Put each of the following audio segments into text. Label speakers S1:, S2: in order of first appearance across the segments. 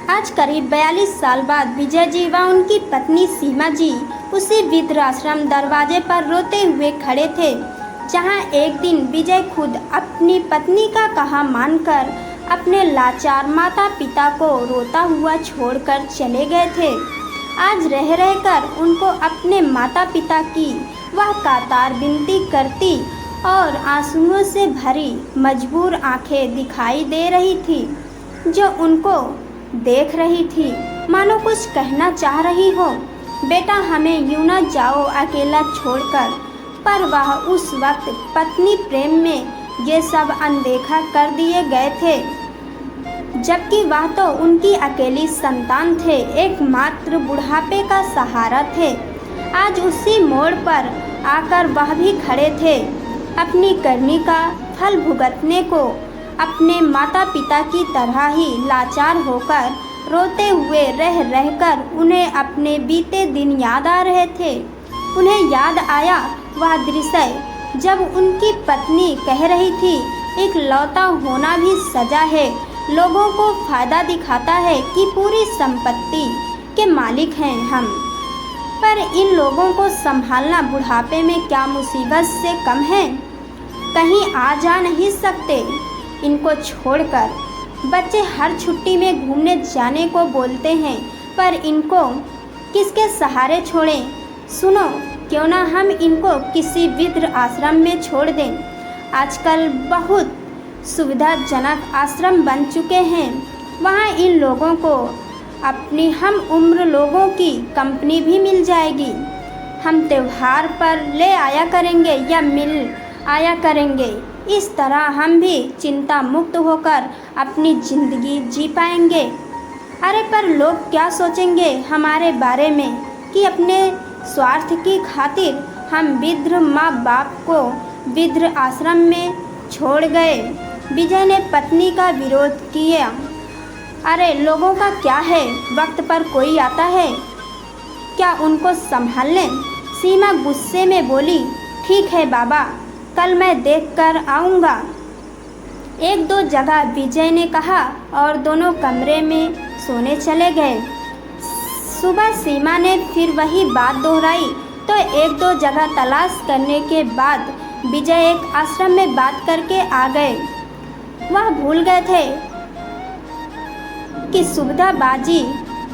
S1: आज करीब 42 साल बाद विजय जी व उनकी पत्नी सीमा जी उसी वृद्धाश्रम दरवाजे पर रोते हुए खड़े थे, जहां एक दिन विजय खुद अपनी पत्नी का कहा मानकर अपने लाचार माता पिता को रोता हुआ छोड़कर चले गए थे। आज रह रहकर उनको अपने माता पिता की वह कातर विनती करती और आंसुओं से भरी मजबूर आंखें दिखाई दे रही थी, जो उनको देख रही थी मानो कुछ कहना चाह रही हो, बेटा हमें यूं न जाओ अकेला छोड़कर। पर वह उस वक्त पत्नी प्रेम में ये सब अनदेखा कर दिए गए थे, जबकि वह तो उनकी अकेली संतान थे, एकमात्र बुढ़ापे का सहारा थे। आज उसी मोड़ पर आकर वह भी खड़े थे, अपनी करनी का फल भुगतने को, अपने माता पिता की तरह ही लाचार होकर रोते हुए रह रहकर उन्हें अपने बीते दिन याद आ रहे थे। उन्हें याद आया वह दृश्य जब उनकी पत्नी कह रही थी, इकलौता होना भी सजा है, लोगों को फायदा दिखाता है कि पूरी संपत्ति के मालिक हैं हम, पर इन लोगों को संभालना बुढ़ापे में क्या मुसीबत से कम है। कहीं आ जा नहीं सकते इनको छोड़कर। बच्चे हर छुट्टी में घूमने जाने को बोलते हैं, पर इनको किसके सहारे छोड़ें। सुनो, क्यों ना हम इनको किसी वृद्ध आश्रम में छोड़ दें। आजकल बहुत सुविधाजनक आश्रम बन चुके हैं, वहाँ इन लोगों को अपनी हम उम्र लोगों की कंपनी भी मिल जाएगी। हम त्योहार पर ले आया करेंगे या मिल आया करेंगे, इस तरह हम भी चिंता मुक्त होकर अपनी ज़िंदगी जी पाएंगे। अरे पर लोग क्या सोचेंगे हमारे बारे में कि अपने स्वार्थ की खातिर हम वृद्ध माँ बाप को वृद्ध आश्रम में छोड़ गए। विजय ने पत्नी का विरोध किया। अरे लोगों का क्या है, वक्त पर कोई आता है क्या उनको संभालने। सीमा गुस्से में बोली, ठीक है बाबा, कल मैं देख कर आऊँगा। एक दो जगह विजय ने कहा और दोनों कमरे में सोने चले गए। सुबह सीमा ने फिर वही बात दोहराई तो एक दो जगह तलाश करने के बाद विजय एक आश्रम में बात करके आ गए। वह भूल गए थे कि सुविधाबाजी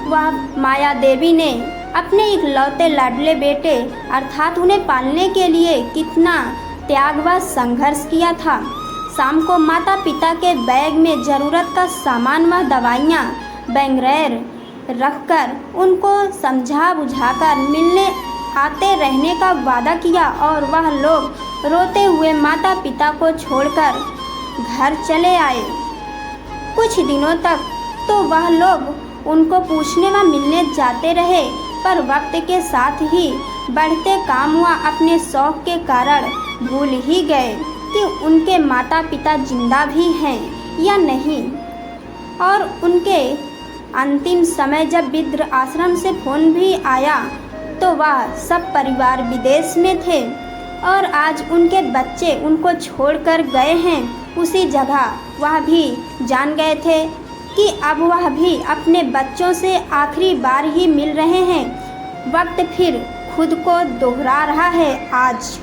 S1: वह माया देवी ने अपने इकलौते लाडले बेटे अर्थात उन्हें पालने के लिए कितना त्याग व संघर्ष किया था। शाम को माता पिता के बैग में ज़रूरत का सामान व दवाइयाँ बैंगरेर रखकर उनको समझा बुझाकर मिलने आते रहने का वादा किया और वह लोग रोते हुए माता पिता को छोड़कर घर चले आए। कुछ दिनों तक तो वह लोग उनको पूछने व मिलने जाते रहे, पर वक्त के साथ ही बढ़ते काम व अपने शौक के कारण भूल ही गए कि उनके माता पिता जिंदा भी हैं या नहीं। और उनके अंतिम समय जब वृद्ध आश्रम से फ़ोन भी आया तो वह सब परिवार विदेश में थे और आज उनके बच्चे उनको छोड़कर गए हैं उसी जगह। वह भी जान गए थे कि अब वह भी अपने बच्चों से आखिरी बार ही मिल रहे हैं। वक्त फिर खुद को दोहरा रहा है आज।